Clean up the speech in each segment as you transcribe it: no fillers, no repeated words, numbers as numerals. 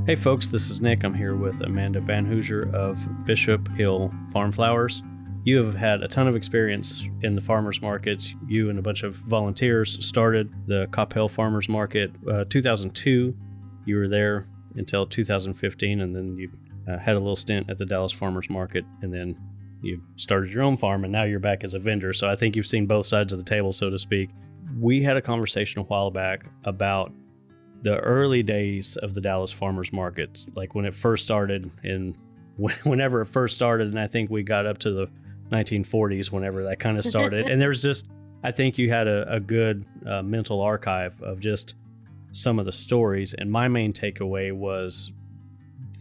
Hey folks, this is Nick. I'm here with Amanda Vanhoozier of Bishop Hill Farm Flowers. You have had a ton of experience in the farmers markets. You and a bunch of volunteers started the Coppell Farmers Market 2002. You were there until 2015, and then you had a little stint at the Dallas Farmers Market, and then you started your own farm, and now you're back as a vendor. So I think you've seen both sides of the table, so to speak. We had a conversation a while back about the early days of the Dallas Farmers Markets, like when it first started and whenever it first started. And I think we got up to the 1940s whenever that kind of started. And there's just, I think you had a good mental archive of just some of the stories. And my main takeaway was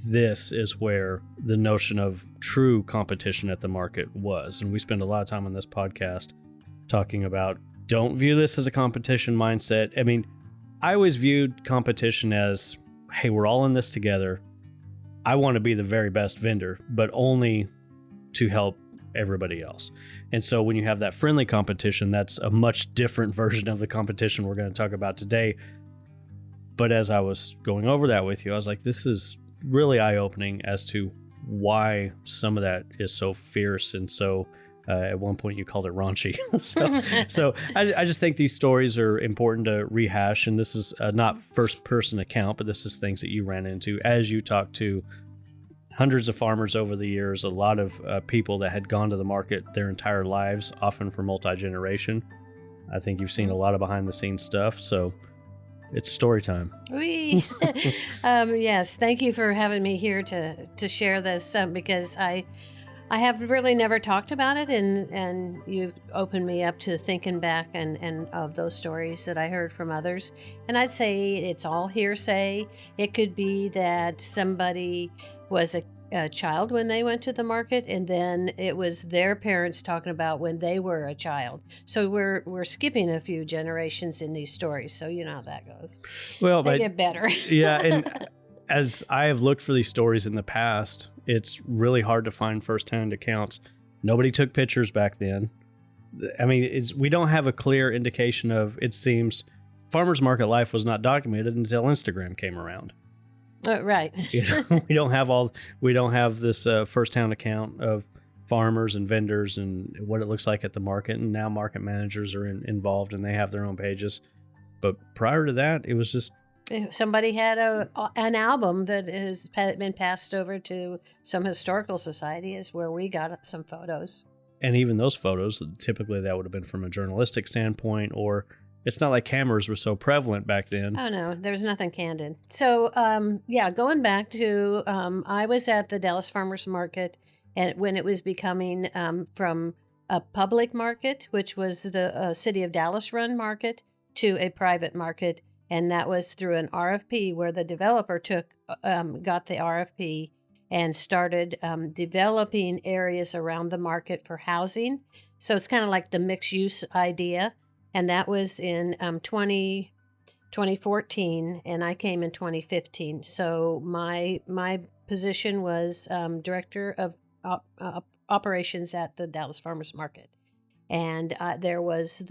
this is where the notion of true competition at the market was. And we spend a lot of time on this podcast talking about, don't view this as a competition mindset. I mean, I always viewed competition as, hey, we're all in this together. I want to be the very best vendor, but only to help everybody else. And so when you have that friendly competition, that's a much different version of the competition we're going to talk about today. But as I was going over that with you, I was like, this is really eye-opening as to why some of that is so fierce and so at one point you called it raunchy. so I just think these stories are important to rehash. And this is not first person account, but this is things that you ran into as you talked to hundreds of farmers over the years, a lot of people that had gone to the market their entire lives, often for multi-generation. I think you've seen a lot of behind the scenes stuff. So it's story time. Yes. Thank you for having me here to share this because I have really never talked about it, and you've opened me up to thinking back and of those stories that I heard from others. And I'd say it's all hearsay. It could be that somebody was a child when they went to the market, and then it was their parents talking about when they were a child. So we're skipping a few generations in these stories. So you know how that goes. Well, they get better. Yeah, and as I have looked for these stories in the past, it's really hard to find firsthand accounts. Nobody took pictures back then. I mean, we don't have a clear indication of, it seems, farmers market life was not documented until Instagram came around. Right. We don't have this firsthand account of farmers and vendors and what it looks like at the market. And now market managers are involved and they have their own pages. But prior to that, it was just, somebody had an album that has been passed over to some historical society is where we got some photos. And even those photos, typically that would have been from a journalistic standpoint, or it's not like cameras were so prevalent back then. Oh, no, there's nothing candid. So, going back to, I was at the Dallas Farmers Market and when it was becoming from a public market, which was the City of Dallas run market, to a private market. And that was through an RFP where the developer got the RFP and started developing areas around the market for housing. So it's kind of like the mixed use idea. And that was in 2014, and I came in 2015. So my position was director of operations at the Dallas Farmers Market. And there was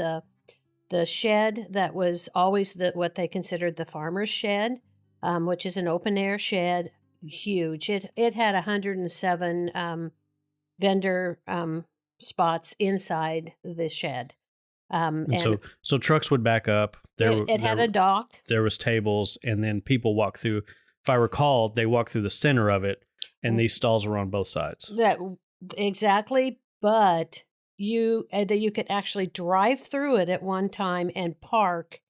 the shed that was always what they considered the farmer's shed, which is an open air shed, huge. It had 107 vendor spots inside the shed. And so trucks would back up. It had a dock. There was tables, and then people walked through. If I recall, they walked through the center of it, and these stalls were on both sides. Exactly, but you could actually drive through it at one time and park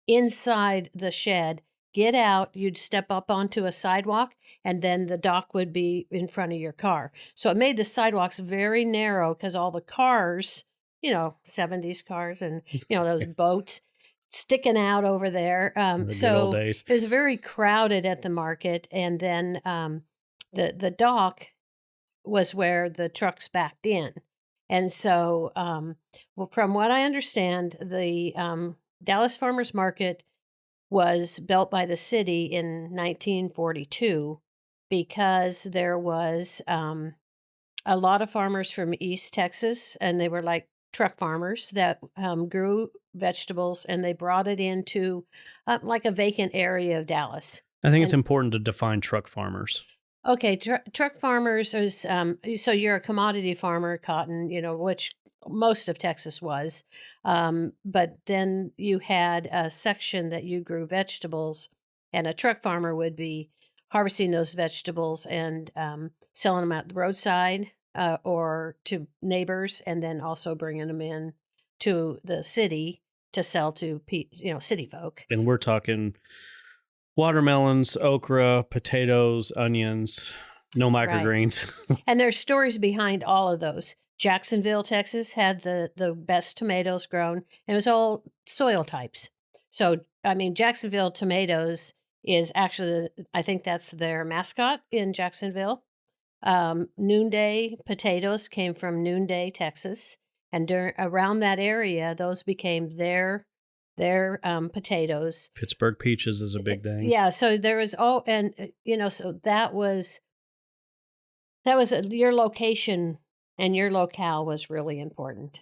inside the shed, get out, you'd step up onto a sidewalk, and then the dock would be in front of your car. So it made the sidewalks very narrow because all the cars, 70s cars and, those boats sticking out over there. So it was very crowded at the market. And then the dock was where the trucks backed in. And so, from what I understand, the Dallas Farmers Market was built by the city in 1942 because there was a lot of farmers from East Texas, and they were like truck farmers that grew vegetables, and they brought it into like a vacant area of Dallas. I think it's And important to define truck farmers. okay, truck farmers is so you're a commodity farmer, cotton, which most of Texas was. But then you had a section that you grew vegetables, and a truck farmer would be harvesting those vegetables and selling them at the roadside or to neighbors, and then also bringing them in to the city to sell to city folk. And we're talking watermelons, okra, potatoes, onions, no Right. microgreens. And there's stories behind all of those. Jacksonville, Texas had the best tomatoes grown, and it was all soil types. So, I mean, Jacksonville tomatoes is actually, I think that's their mascot in Jacksonville. Noonday potatoes came from Noonday, Texas, and around that area, those became their potatoes. Pittsburgh peaches is a big thing. Yeah, so there was and so that was your location and your locale was really important.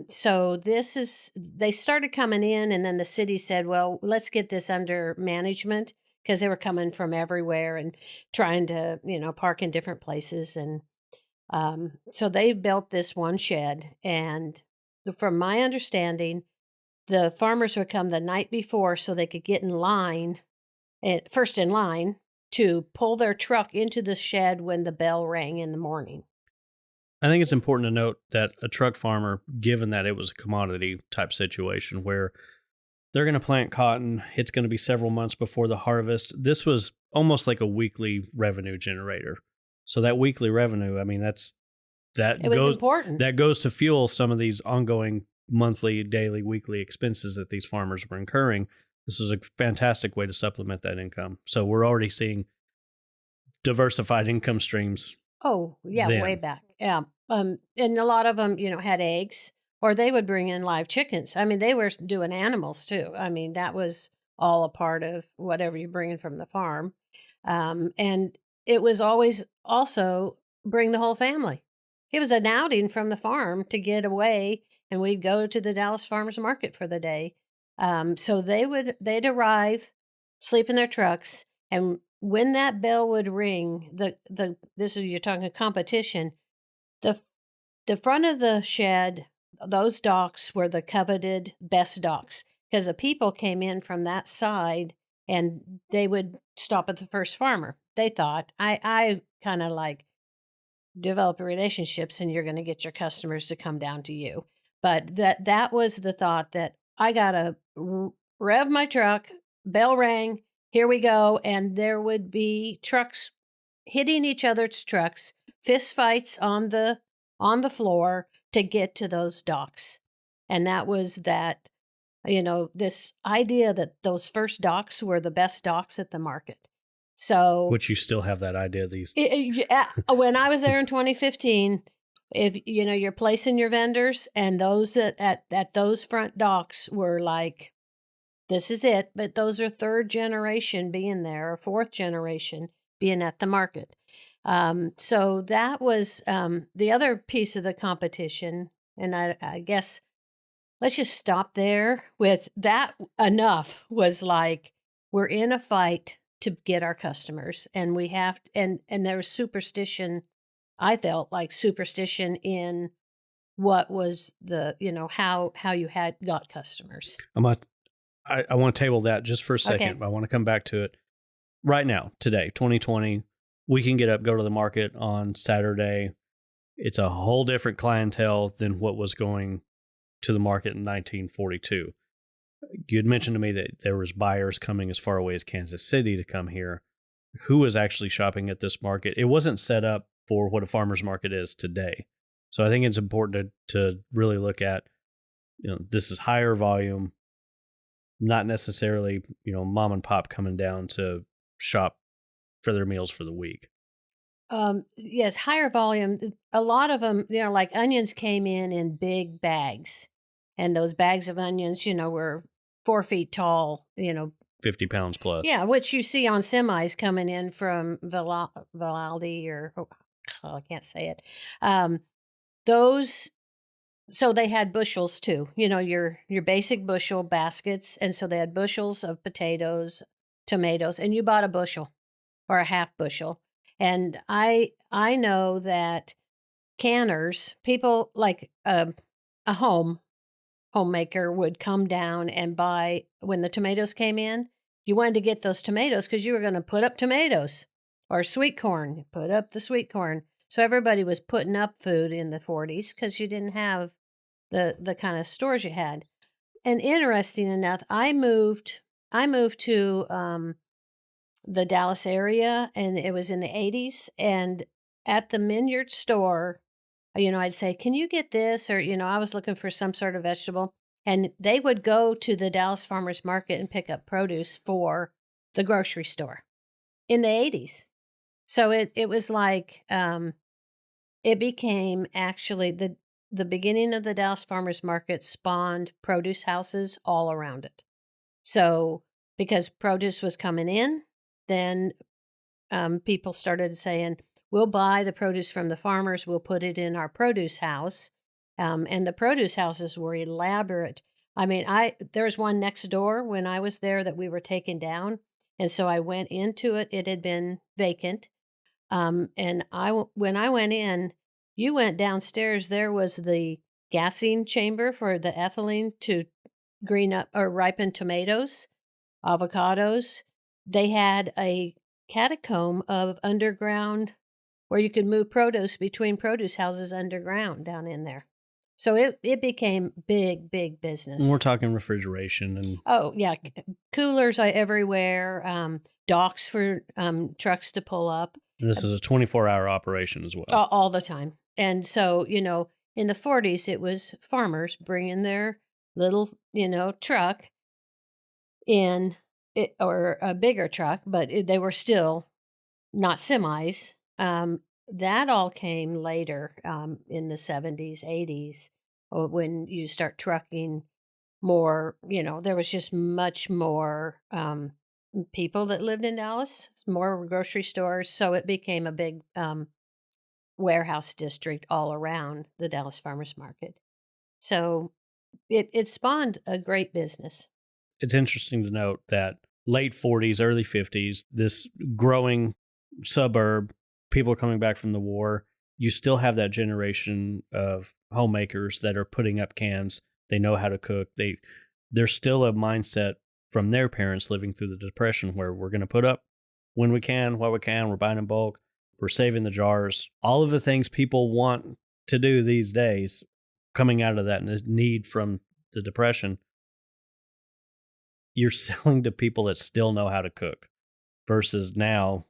So they started coming in, and then the city said, well, let's get this under management because they were coming from everywhere and trying to, park in different places. And so they built this one shed. And from my understanding, the farmers would come the night before so they could get in line, first in line, to pull their truck into the shed when the bell rang in the morning. I think it's important to note that a truck farmer, given that it was a commodity type situation where they're going to plant cotton, it's going to be several months before the harvest. This was almost like a weekly revenue generator. So that weekly revenue, I mean, It was important. that goes to fuel some of these ongoing monthly, daily, weekly expenses that these farmers were incurring. This was a fantastic way to supplement that income. So we're already seeing diversified income streams. Oh, yeah, way Then. back. Yeah. And a lot of them, had eggs, or they would bring in live chickens. I mean, they were doing animals too. I mean, that was all a part of whatever you're bringing from the farm. And it was always also bring the whole family. It was an outing from the farm to get away, and we'd go to the Dallas Farmers Market for the day. So they'd arrive, sleep in their trucks, and when that bell would ring, this is you're talking competition. The the front of the shed, those docks were the coveted best docks because the people came in from that side and they would stop at the first farmer. They thought I kind of like develop relationships and you're going to get your customers to come down to you. But that was the thought that I got to rev my truck, bell rang, here we go, and there would be trucks hitting each other's trucks, fist fights on the floor to get to those docks. And that was this idea that those first docks were the best docks at the market. So Which you still have that idea these. when I was there in 2015, if you're placing your vendors, and those at those front docks were like, this is it. But those are third generation being there, or fourth generation being at the market. So that was the other piece of the competition. And I guess let's just stop there with that. Enough was like, we're in a fight to get our customers, and we have to, and there was superstition. I felt like superstition in what was the how you had got customers. I want to table that just for a second. Okay. I want to come back to it right now, today, 2020. We can get up, go to the market on Saturday. It's a whole different clientele than what was going to the market in 1942. You had mentioned to me that there was buyers coming as far away as Kansas City to come here. Who was actually shopping at this market? It wasn't set up for what a farmer's market is today. So I think it's important to really look at, this is higher volume, not necessarily, mom and pop coming down to shop for their meals for the week. Yes, higher volume. A lot of them, like onions came in big bags, and those bags of onions, were 4 feet tall, 50 pounds plus. yeah, which you see on semis coming in from Vivaldi or, I can't say it. Those, so they had bushels too, your basic bushel baskets. And so they had bushels of potatoes, tomatoes, and you bought a bushel or a half bushel. And I know that canners, people like a homemaker would come down and buy when the tomatoes came in. You wanted to get those tomatoes because you were going to put up tomatoes or sweet corn, put up the sweet corn. So everybody was putting up food in the 40s because you didn't have the kind of stores you had. And interesting enough, I moved to the Dallas area, and it was in the 80s. And at the Minyard store, I'd say, "Can you get this?" Or, I was looking for some sort of vegetable. And they would go to the Dallas Farmers Market and pick up produce for the grocery store in the 80s. So it was like, it became actually the beginning of the Dallas Farmers Market spawned produce houses all around it. So because produce was coming in, then people started saying, "We'll buy the produce from the farmers, we'll put it in our produce house." And the produce houses were elaborate. I mean, there was one next door when I was there that we were taking down. And so I went into it. It had been vacant. And when I went in, you went downstairs, there was the gassing chamber for the ethylene to green up or ripen tomatoes, avocados. They had a catacomb of underground where you could move produce between produce houses underground down in there. So it became big business. We're talking refrigeration and Oh yeah, coolers everywhere, docks for trucks to pull up. this is a 24-hour operation as well. All the time. And so, in the 40s, it was farmers bringing their little, truck in, or a bigger truck, but they were still not semis. That all came later in the 70s, 80s, when you start trucking more, there was just much more people that lived in Dallas, more grocery stores. So it became a big warehouse district all around the Dallas Farmers Market. So it spawned a great business. It's interesting to note that late 40s, early 50s, this growing suburb, people are coming back from the war. You still have that generation of homemakers that are putting up cans. They know how to cook. There's still a mindset from their parents living through the Depression where we're going to put up when we can, while we can. We're buying in bulk. We're saving the jars. All of the things people want to do these days, coming out of that need from the Depression, you're selling to people that still know how to cook versus now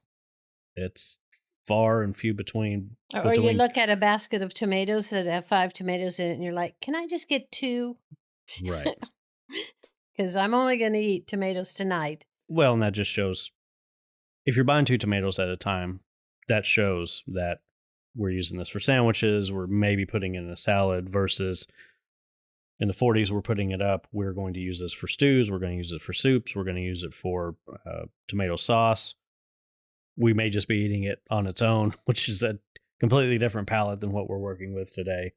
it's far and few between. Or you look at a basket of tomatoes that have 5 tomatoes in it and you're like, "Can I just get 2?" Right. Because I'm only going to eat tomatoes tonight. Well, and that just shows, if you're buying 2 tomatoes at a time, that shows that we're using this for sandwiches, we're maybe putting it in a salad, versus in the 40s, we're putting it up, we're going to use this for stews, we're going to use it for soups, we're going to use it for tomato sauce. We may just be eating it on its own, which is a completely different palate than what we're working with today.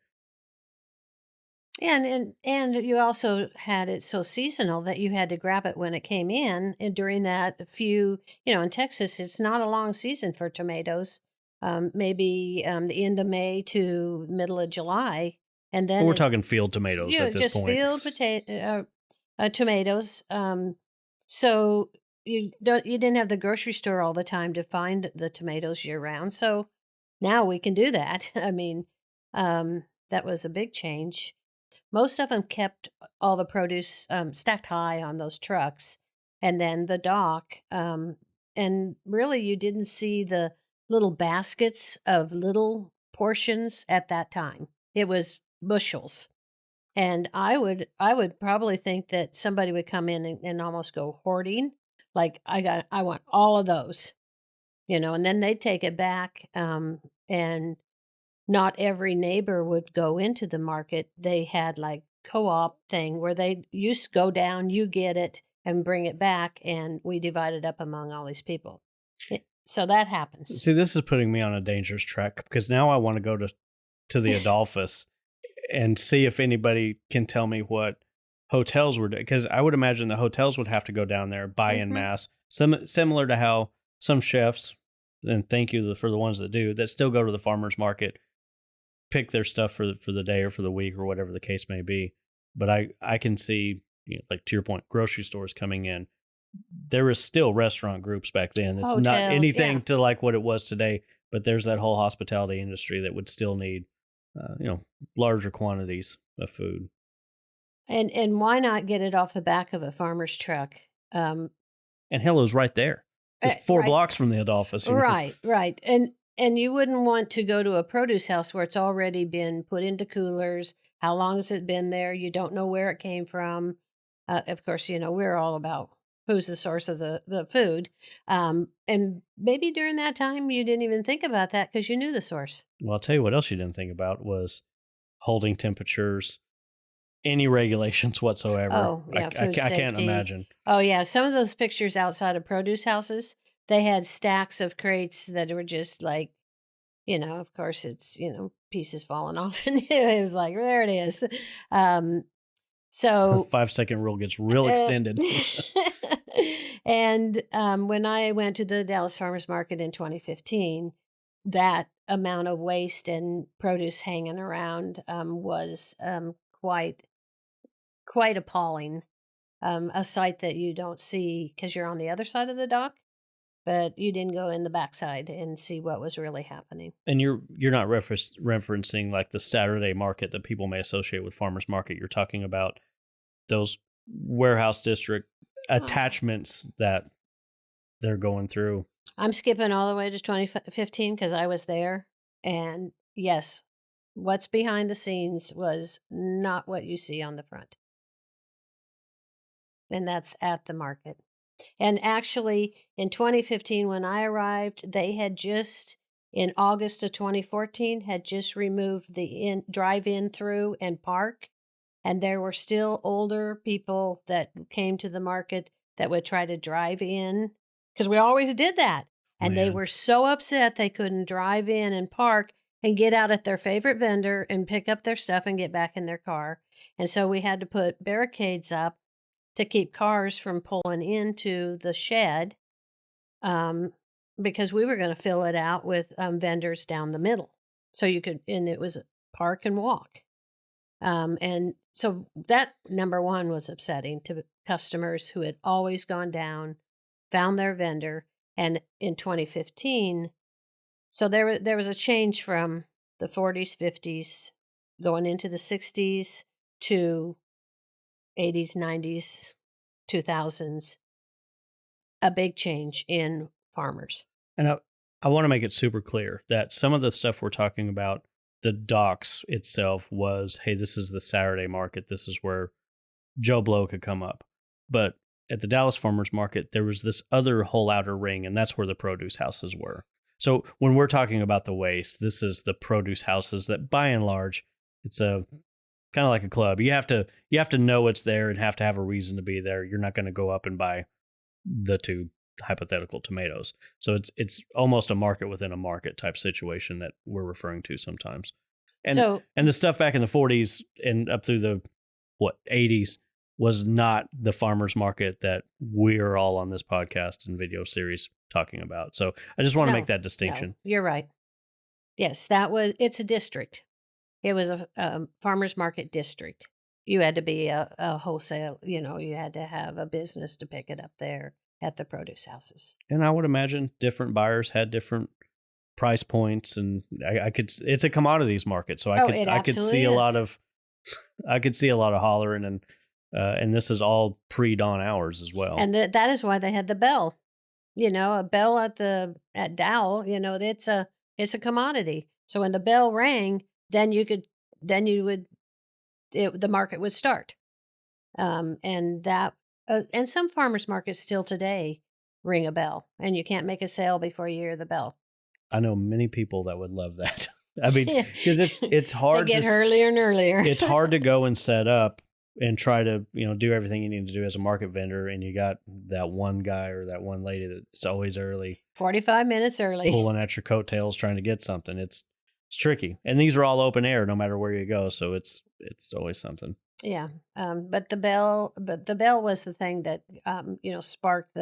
And you also had it so seasonal that you had to grab it when it came in. And during that few, in Texas, it's not a long season for tomatoes. Maybe the end of May to middle of July, and then we're talking field tomatoes at this just point. Field tomatoes. So you didn't have the grocery store all the time to find the tomatoes year round. So now we can do that. I mean, that was a big change. Most of them kept all the produce stacked high on those trucks, and then the dock. And really, you didn't see the little baskets of little portions at that time. It was bushels. And I would probably think that somebody would come in and almost go hoarding. Like, I want all of those, and then they'd take it back. And not every neighbor would go into the market. They had like co-op thing where they used to go down, you get it and bring it back, and we divide it up among all these people. So that happens. See, this is putting me on a dangerous track, because now I want to go to the Adolphus and see if anybody can tell me what hotels were, because I would imagine the hotels would have to go down there, buy en masse, similar to how some chefs, and thank you for the ones that do, that still go to the farmer's market, pick their stuff for the day or for the week or whatever the case may be. But I can see, like to your point, grocery stores coming in. There was still restaurant groups back then. It's Hotels, not anything to like what it was today, but there's that whole hospitality industry that would still need, larger quantities of food. And why not get it off the back of a farmer's truck? And Hello's right there. It's 4 blocks from the head office. Right. And you wouldn't want to go to a produce house where it's already been put into coolers. How long has it been there? You don't know where it came from. Of course, we're all about who's the source of the food. And maybe during that time, you didn't even think about that because you knew the source. Well, I'll tell you what else you didn't think about was holding temperatures, any regulations whatsoever. Oh, yeah, I can't imagine. Oh, yeah. Some of those pictures outside of produce houses, they had stacks of crates that were just like, of course it's, pieces falling off. And it was like, there it is. So 5-second rule gets real extended. And when I went to the Dallas Farmers Market in 2015, that amount of waste and produce hanging around was quite appalling. A sight that you don't see because you're on the other side of the dock, but you didn't go in the backside and see what was really happening. And you're not referencing like the Saturday market that people may associate with farmers market. You're talking about those warehouse district attachments that they're going through. I'm skipping all the way to 2015 because I was there. And yes, what's behind the scenes was not what you see on the front. And that's at the market. And actually, in 2015, when I arrived, they had just, in August of 2014, had just removed the drive-in through and park. And there were still older people that came to the market that would try to drive in, because we always did that. And they were so upset they couldn't drive in and park and get out at their favorite vendor and pick up their stuff and get back in their car. And so we had to put barricades up to keep cars from pulling into the shed, because we were going to fill it out with vendors down the middle. So you could, and it was park and walk. And so that, number one, was upsetting to customers who had always gone down, found their vendor. And in 2015, so there was a change from the 40s, 50s, going into the 60s to 80s, 90s, 2000s, a big change in farmers. And I want to make it super clear that some of the stuff we're talking about, the docks itself was, hey, this is the Saturday market. This is where Joe Blow could come up. But at the Dallas Farmers Market, there was this other whole outer ring, and that's where the produce houses were. So when we're talking about the waste, this is the produce houses that, by and large, it's a kind of like a club. You have to know it's there and have to have a reason to be there. You're not going to go up and buy the 2 hypothetical tomatoes. So it's almost a market within a market type situation that we're referring to sometimes. And the stuff back in the 40s and up through the 80s was not the farmers market that we're all on this podcast and video series talking about. So I just want to make that distinction. No, you're right. Yes, it's a district. It was a farmers market district. You had to be a wholesale, you had to have a business to pick it up there at the produce houses. And I would imagine different buyers had different price points, and it's a commodities market. So I could see a lot of hollering, and this is all pre-dawn hours as well. And that is why they had the bell. A bell at Dow, it's a commodity. So when the bell rang, then the market would start. And some farmers markets still today ring a bell, and you can't make a sale before you hear the bell. I know many people that would love that. I mean, because it's hard to get earlier and earlier. It's hard to go and set up and try to, do everything you need to do as a market vendor. And you got that one guy or that one lady that's always early. 45 minutes early. Pulling at your coattails trying to get something. It's tricky. And these are all open air no matter where you go. So it's always something. Yeah, but the bell was the thing that, sparked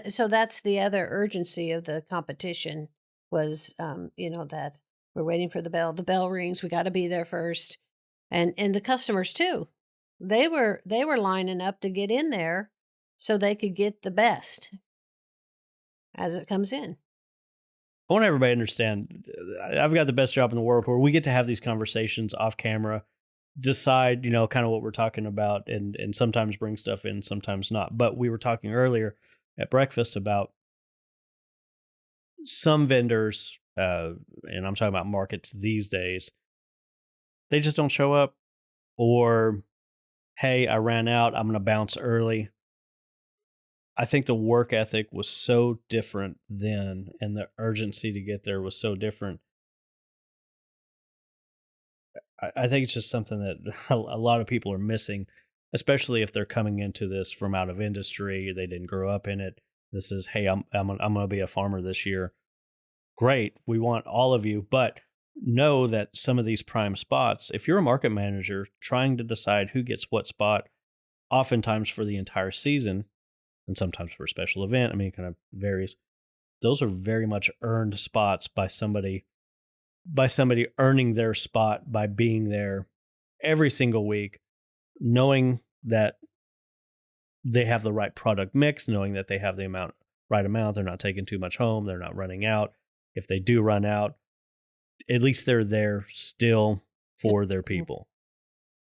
so that's the other urgency of the competition was, that we're waiting for the bell rings, we gotta be there first, and the customers too. They were lining up to get in there so they could get the best as it comes in. I want everybody to understand I've got the best job in the world where we get to have these conversations off camera, decide, kind of what we're talking about and sometimes bring stuff in, sometimes not. But we were talking earlier at breakfast about some vendors, and I'm talking about markets these days, they just don't show up or, hey, I ran out, I'm going to bounce early. I think the work ethic was so different then and the urgency to get there was so different. I think it's just something that a lot of people are missing, especially if they're coming into this from out of industry. They didn't grow up in it. This is, hey, I'm going to be a farmer this year. Great, we want all of you, but know that some of these prime spots, if you're a market manager trying to decide who gets what spot, oftentimes for the entire season, and sometimes for a special event, I mean, it kind of varies. Those are very much earned spots by somebody earning their spot by being there every single week, knowing that they have the right product mix, knowing that they have the right amount, they're not taking too much home, they're not running out. If they do run out, at least they're there still for their people.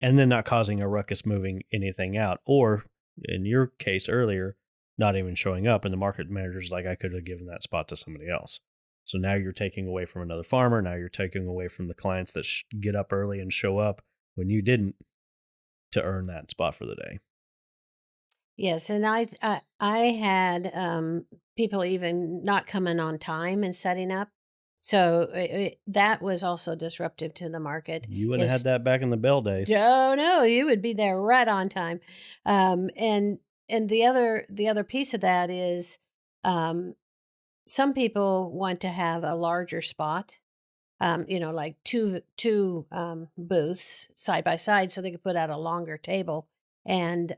And then not causing a ruckus moving anything out. Or in your case earlier, not even showing up and the market manager's like, I could have given that spot to somebody else. So now you're taking away from another farmer. Now you're taking away from the clients that get up early and show up when you didn't to earn that spot for the day. Yes, and I had, people even not coming on time and setting up, so that was also disruptive to the market. You wouldn't have had Is that back in the Bell days. Oh, no, you would be there right on time. And the other piece of that is, um, some people want to have a larger spot, like two booths side by side, so they could put out a longer table. And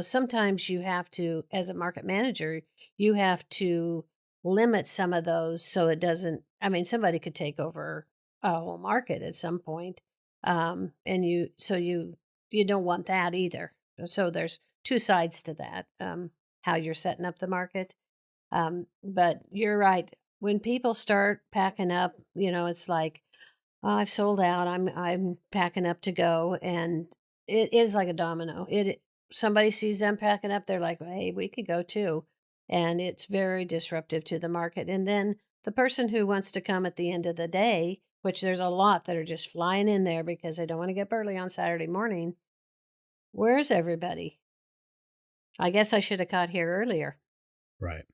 sometimes you have to, as a market manager, you have to limit some of those so it doesn't. I mean, somebody could take over a whole market at some point, and you don't want that either. So there's two sides to that. How you're setting up the market. But you're right. When people start packing up, it's like, "Oh, I've sold out. I'm packing up to go," and it is like a domino. Somebody sees them packing up, they're like, "Hey, we could go too," and it's very disruptive to the market. And then the person who wants to come at the end of the day, which there's a lot that are just flying in there because they don't want to get early on Saturday morning. Where's everybody? I guess I should have got here earlier. Right.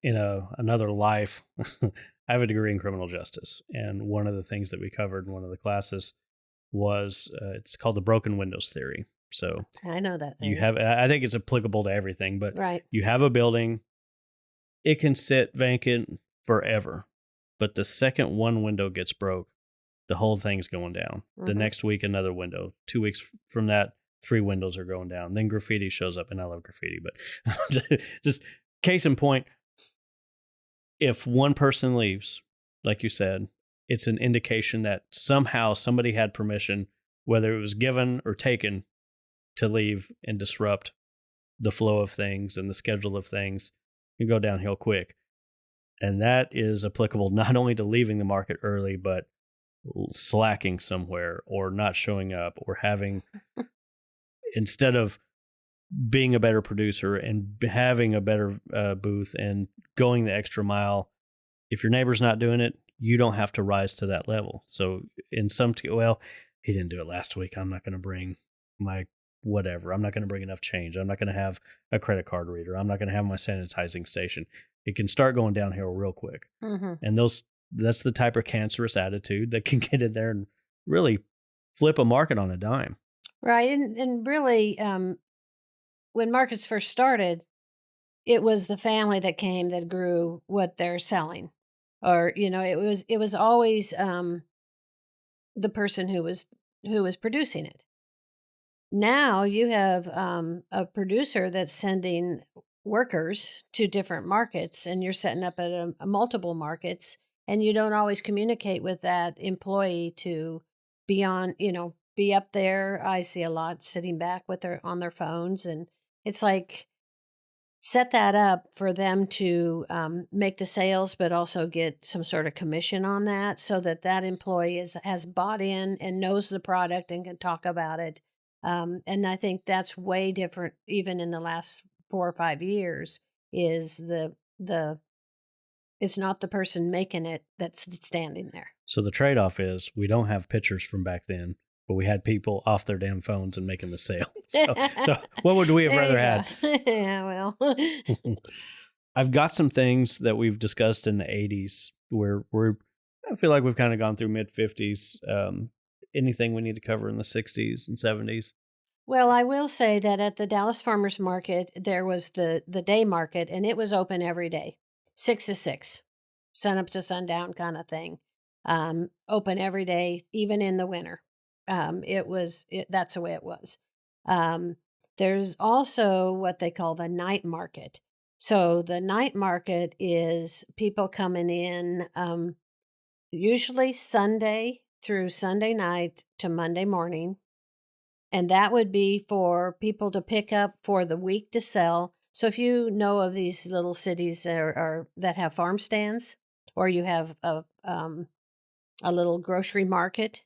In another life, I have a degree in criminal justice. And one of the things that we covered in one of the classes was it's called the broken windows theory. So I know that you theory. have, I think it's applicable to everything, but Right. you have a building, it can sit vacant forever. But the second one window gets broke, the whole thing's going down. The Mhm. next week, another window. 2 weeks from that, three windows are going down. Then graffiti shows up, and I love graffiti, but just case in point, if one person leaves, like you said, it's an indication that somehow somebody had permission, whether it was given or taken, to leave and disrupt the flow of things and the schedule of things and go downhill quick. And that is applicable not only to leaving the market early, but slacking somewhere or not showing up or having, instead of being a better producer and having a better booth and going the extra mile, if your neighbor's not doing it, you don't have to rise to that level. So in some, well, he didn't do it last week. I'm not going to bring my whatever. I'm not going to bring enough change. I'm not going to have a credit card reader. I'm not going to have my sanitizing station. It can start going downhill real quick. Mhm. And that's the type of cancerous attitude that can get in there and really flip a market on a dime. Right, and really, when markets first started, it was the family that came that grew what they're selling, or it was always the person who was producing it. now you have a producer that's sending workers to different markets, and you're setting up at a multiple markets, and you don't always communicate with that employee to be on, be up there. I see a lot sitting back with their on their phones, and it's like set that up for them to make the sales, but also get some sort of commission on that, so that that employee has bought in and knows the product and can talk about it. And I think that's way different, even in the last 4 or 5 years. Is the it's not the person making it that's standing there. So the trade-off is we don't have pictures from back then, but we had people off their damn phones and making the sale. So what would we have rather had? Yeah, well. I've got some things that we've discussed in the 80s where I feel like we've kind of gone through mid-50s. Anything we need to cover in the 60s and 70s? Well, I will say that at the Dallas Farmers Market, there was the day market, and it was open every day, 6 to 6, sun up to sundown kind of thing. Open every day, even in the winter. That's the way it was. There's also what they call the night market. So the night market is people coming in, usually Sunday through Sunday night to Monday morning. And that would be for people to pick up for the week to sell. So if you know of these little cities that have farm stands, or you have a little grocery market,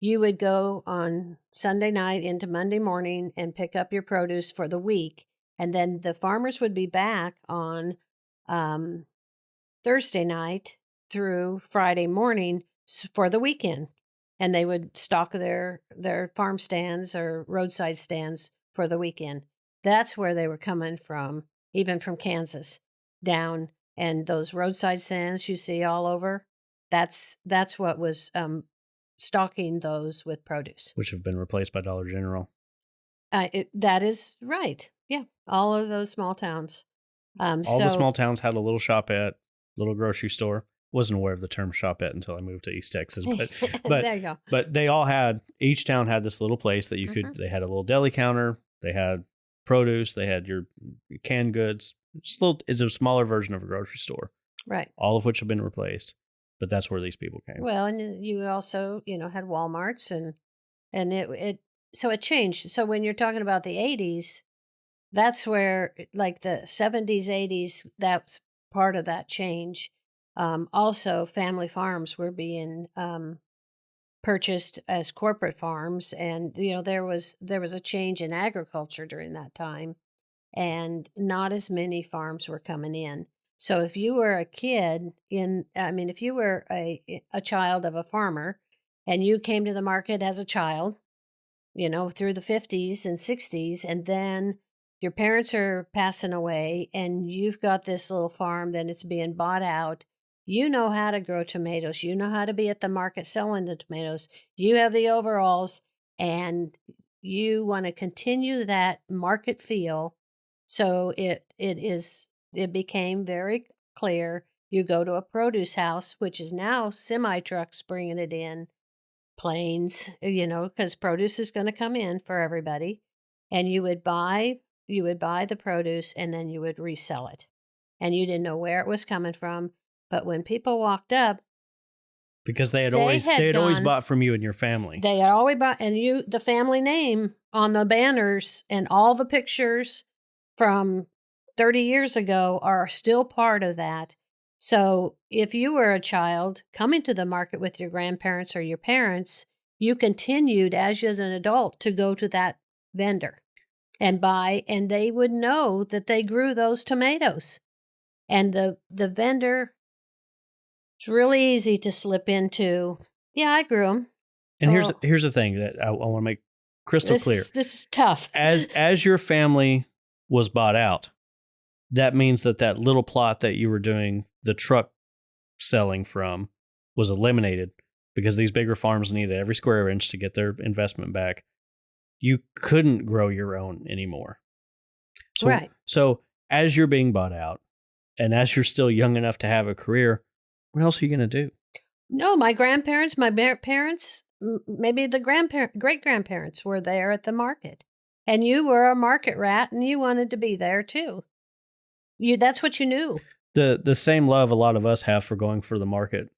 you would go on Sunday night into Monday morning and pick up your produce for the week. And then the farmers would be back on Thursday night through Friday morning for the weekend. And they would stock their farm stands or roadside stands for the weekend. That's where they were coming from, even from Kansas down. And those roadside stands you see all over, that's what was stocking those with produce. Which have been replaced by Dollar General. That is right. Yeah, all of those small towns. All the small towns had a little shopette, little grocery store. Wasn't aware of the term shopette until I moved to East Texas, but there you go. But they all had, each town had this little place that you could. They had a little deli counter. They had produce. They had your canned goods. It's a smaller version of a grocery store, right? All of which have been replaced. But that's where these people came. Well, and you also, had Walmarts and so it changed. So when you're talking about the 80s, that's where, like the 70s, 80s, that's part of that change. Also, family farms were being purchased as corporate farms, and there was a change in agriculture during that time, and not as many farms were coming in. So if you were a kid if you were a child of a farmer, and you came to the market as a child, through the 50s and 60s, and then your parents are passing away, and you've got this little farm, then it's being bought out. You know how to grow tomatoes. You know how to be at the market selling the tomatoes. You have the overalls, and you want to continue that market feel. So it became very clear. You go to a produce house, which is now semi-trucks bringing it in, planes, because produce is going to come in for everybody. And you would buy the produce, and then you would resell it. And you didn't know where it was coming from. But when people walked up, because they had always bought from you and your family. They had always bought, and the family name on the banners and all the pictures from 30 years ago are still part of that. So if you were a child coming to the market with your grandparents or your parents, you continued as an adult to go to that vendor and buy, and they would know that they grew those tomatoes. And the vendor, it's really easy to slip into, yeah, I grew them. And here's the thing that I want to make crystal clear. This is tough. As your family was bought out, that means that little plot that you were doing the truck selling from was eliminated, because these bigger farms needed every square inch to get their investment back. You couldn't grow your own anymore. Right. So as you're being bought out, and as you're still young enough to have a career, what else are you going to do? No, my grandparents, my parents, maybe the great-grandparents were there at the market. And you were a market rat and you wanted to be there too. That's what you knew. The same love a lot of us have for going for the market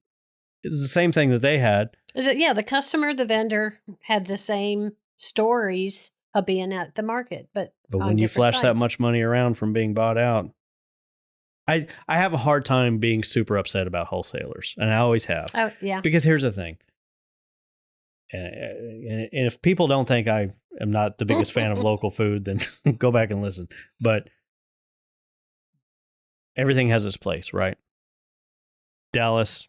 is the same thing that they had. Yeah, the customer, the vendor had the same stories of being at the market, but when you flash that much money around from being bought out, I have a hard time being super upset about wholesalers, and I always have. Oh, yeah. Because here's the thing. And if people don't think I am not the biggest fan of local food, then go back and listen. But everything has its place, right? Dallas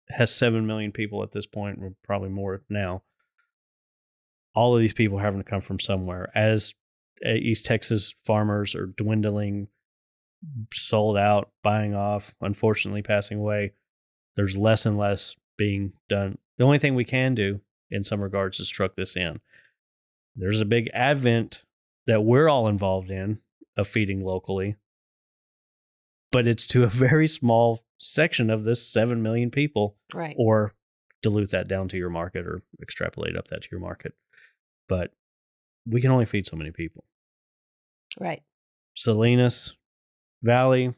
has 7 million people at this point, or probably more now. All of these people are having to come from somewhere. As East Texas farmers are dwindling, sold out, buying off, unfortunately passing away, there's less and less being done. The only thing we can do in some regards is truck this in. There's a big advent that we're all involved in of feeding locally, but it's to a very small section of this 7 million people. Right. Or dilute that down to your market or extrapolate up that to your market. But we can only feed so many people. Right. Salinas Valley,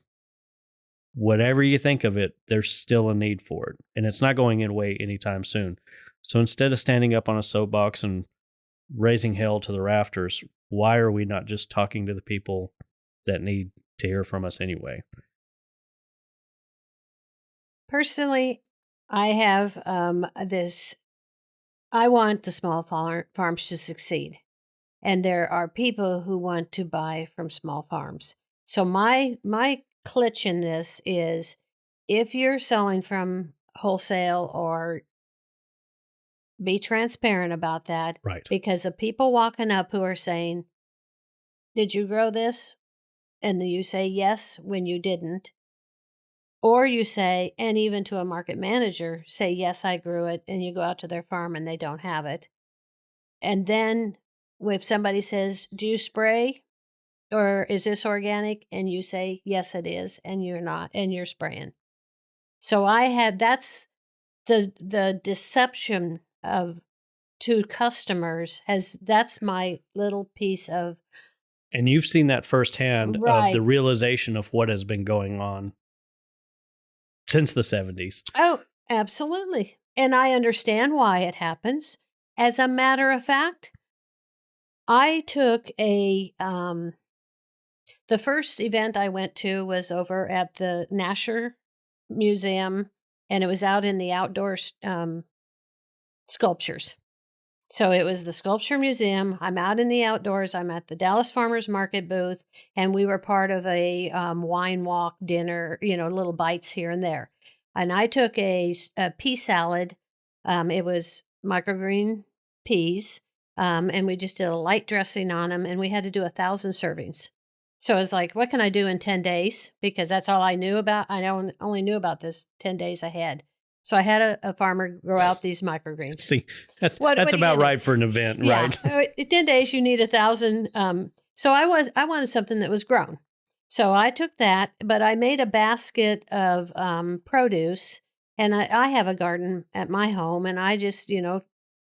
whatever you think of it, there's still a need for it. And it's not going away anytime soon. So instead of standing up on a soapbox and raising hell to the rafters, why are we not just talking to the people that need to hear from us anyway? Personally, I have I want the small farms to succeed. And there are people who want to buy from small farms. So my clutch in this is, if you're selling from wholesale, or be transparent about that. Right. Because of people walking up who are saying, did you grow this? And you say yes when you didn't. Or you say, and even to a market manager, say, yes, I grew it, and you go out to their farm and they don't have it. And then if somebody says, do you spray? Or is this organic? And you say, yes, it is, and you're not, and you're spraying. So that's the deception of to customers that's my little piece of. And you've seen that firsthand, right, of the realization of what has been going on since the 70s. Oh, absolutely. And I understand why it happens. As a matter of fact, I took the first event I went to was over at the Nasher Museum, and it was out in the outdoor sculptures. So it was the Sculpture Museum. I'm out in the outdoors. I'm at the Dallas Farmers Market booth, and we were part of a wine walk, dinner, little bites here and there. And I took a pea salad. It was microgreen peas, and we just did a light dressing on them, and we had to do 1,000 servings. So I was like, what can I do in 10 days? Because that's all I knew about. I only knew about this 10 days ahead. So I had a farmer grow out these microgreens. See, that's about right for an event, yeah. right? 10 days, you need 1,000. So I wanted something that was grown. So I took that, but I made a basket of produce, and I have a garden at my home, and I just,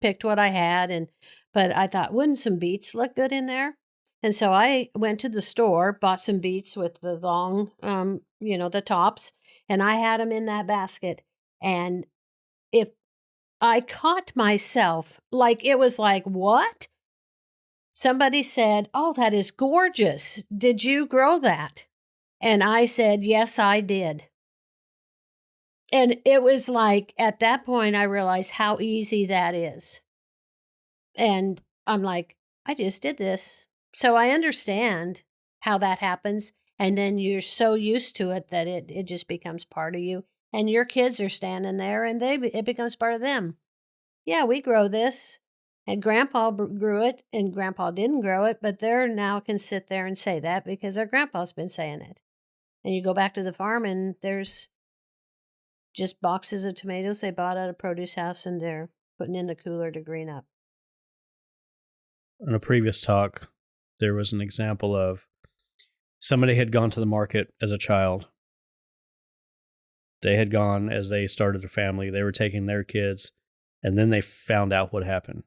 picked what I had. But I thought, wouldn't some beets look good in there? And so I went to the store, bought some beets with the long, the tops, and I had them in that basket. And if I caught myself, it was like, what? Somebody said, oh, that is gorgeous. Did you grow that? And I said, yes, I did. And it was like, at that point, I realized how easy that is. And I'm like, I just did this. So I understand how that happens. And then you're so used to it that it just becomes part of you. And your kids are standing there, and it becomes part of them. Yeah, we grow this, and Grandpa grew it, and Grandpa didn't grow it, but they now can sit there and say that because their grandpa's been saying it. And you go back to the farm, and there's just boxes of tomatoes they bought at a produce house, and they're putting in the cooler to green up. On a previous talk, there was an example of somebody had gone to the market as a child. They had gone as they started a family. They were taking their kids, and then they found out what happened.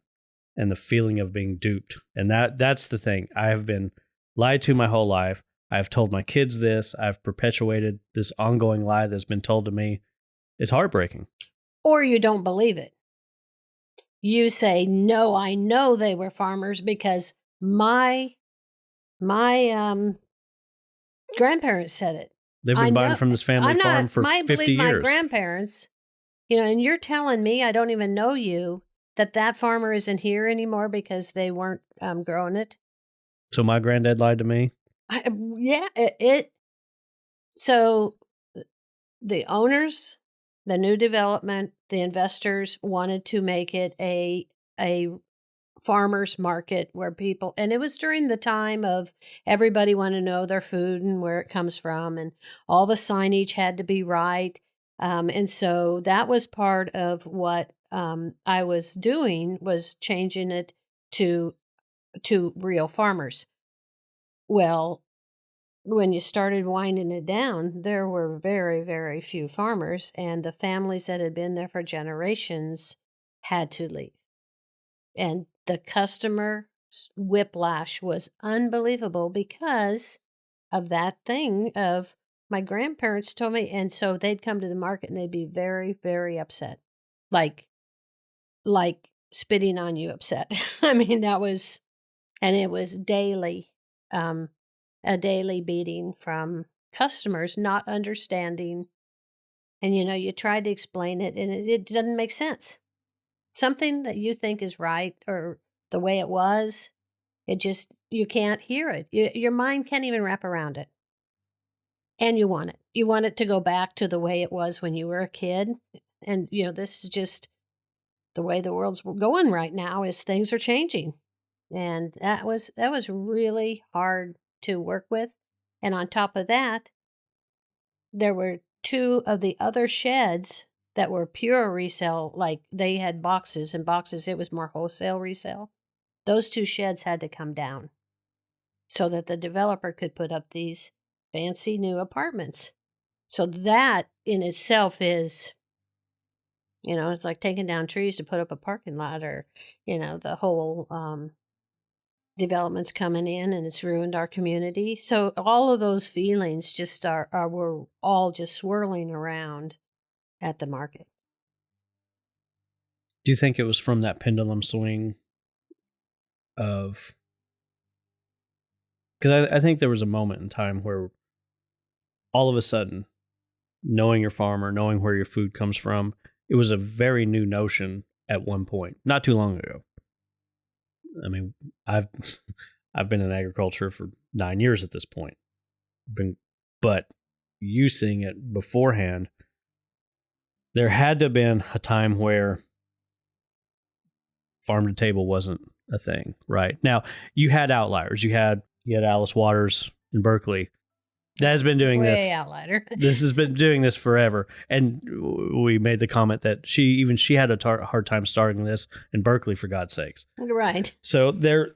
and the feeling of being duped. And that's the thing. I have been lied to my whole life. I've told my kids this. I've perpetuated this ongoing lie that's been told to me. It's heartbreaking. Or you don't believe it. You say, no, I know they were farmers because my grandparents said it. They've been buying from this family farm for 50 years. My grandparents, and you're telling me, I don't even know you, that farmer isn't here anymore because they weren't growing it. So my granddad lied to me? So the owners, the new development, the investors wanted to make it a farmers market where people, and it was during the time of everybody want to know their food and where it comes from, and all the signage had to be right. And so that was part of what I was doing, was changing it to real farmers. Well, when you started winding it down, there were very, very few farmers, and the families that had been there for generations had to leave. And the customer whiplash was unbelievable because of that thing of my grandparents told me. And so they'd come to the market and they'd be very, very upset. Like spitting on you upset. I mean, it was daily, a daily beating from customers not understanding. And, you tried to explain it and it doesn't make sense. Something that you think is right or the way it was, you can't hear it. Your mind can't even wrap around it. And you want it. You want it to go back to the way it was when you were a kid. And, this is just the way the world's going right now, is things are changing. And that was really hard to work with. And on top of that, there were two of the other sheds that were pure resale, like they had boxes and boxes. It was more wholesale resale. Those two sheds had to come down so that the developer could put up these fancy new apartments. So that in itself is, it's like taking down trees to put up a parking lot, or, the whole development's coming in and it's ruined our community. So all of those feelings just were all just swirling around at the market. Do you think it was from that pendulum swing of... Because I think there was a moment in time where all of a sudden, knowing your farmer, knowing where your food comes from, it was a very new notion at one point, not too long ago. I mean, I've been in agriculture for 9 years at this point. But you seeing it beforehand, there had to have been a time where farm to table wasn't a thing, right? Now, you had outliers. You had Alice Waters in Berkeley. That has been doing this. Way outlier. This has been doing this forever. And we made the comment that she had a hard time starting this in Berkeley, for God's sakes. Right. So they're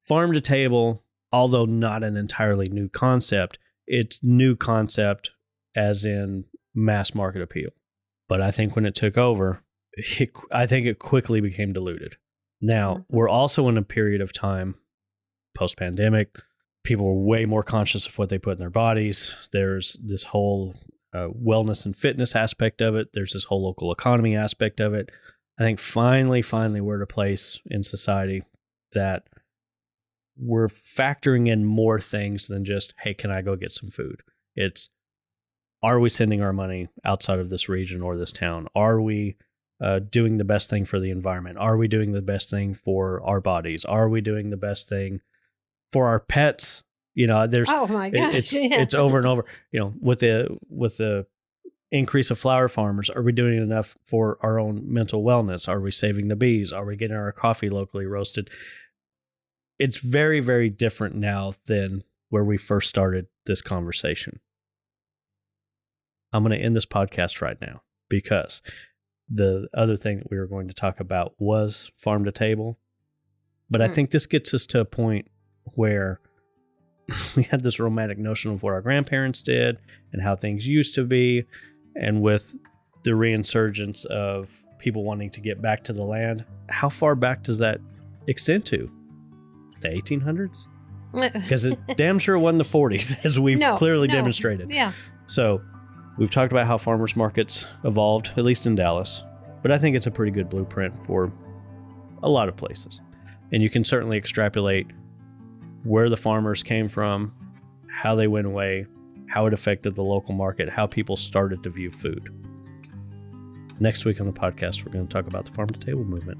farm to table, although not an entirely new concept, it's new concept as in mass market appeal. But I think when it took over, I think it quickly became diluted. Now, we're also in a period of time, post-pandemic, people are way more conscious of what they put in their bodies. There's this whole wellness and fitness aspect of it. There's this whole local economy aspect of it. I think finally we're at a place in society that we're factoring in more things than just, hey, can I go get some food? It's, are we sending our money outside of this region or this town? Are we doing the best thing for the environment? Are we doing the best thing for our bodies? Are we doing the best thing for our pets? There's, oh my gosh, it's over and over. With the increase of flower farmers, are we doing enough for our own mental wellness? Are we saving the bees? Are we getting our coffee locally roasted? It's very, very different now than where we first started this conversation. I'm going to end this podcast right now because the other thing that we were going to talk about was farm to table. But I think this gets us to a point where we had this romantic notion of what our grandparents did and how things used to be. And with the reinsurgence of people wanting to get back to the land, how far back does that extend to? The 1800s? Because it damn sure wasn't the 40s, as we've clearly demonstrated. Yeah. So we've talked about how farmers markets evolved, at least in Dallas, but I think it's a pretty good blueprint for a lot of places. And you can certainly extrapolate where the farmers came from, how they went away, how it affected the local market, how people started to view food. Next week on the podcast, we're going to talk about the farm-to-table movement.